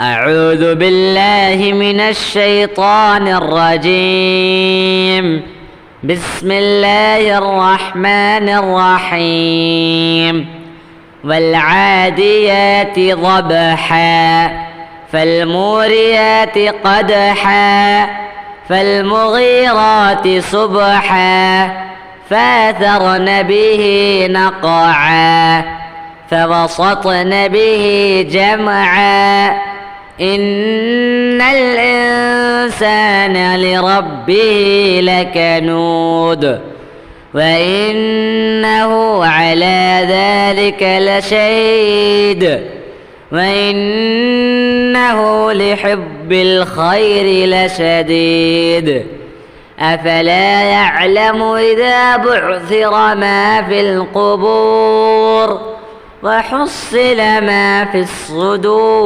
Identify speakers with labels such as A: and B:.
A: أعوذ بالله من الشيطان الرجيم. بسم الله الرحمن الرحيم. والعاديات ضبحا فالموريات قدحا فالمغيرات صبحا فأثرن به نقعا فوسطن به جمعا إن الإنسان لربه لكنود وإنه على ذلك لشهيد وإنه لحب الخير لشديد أفلا يعلم إذا بعثر ما في القبور وحصل ما في الصدور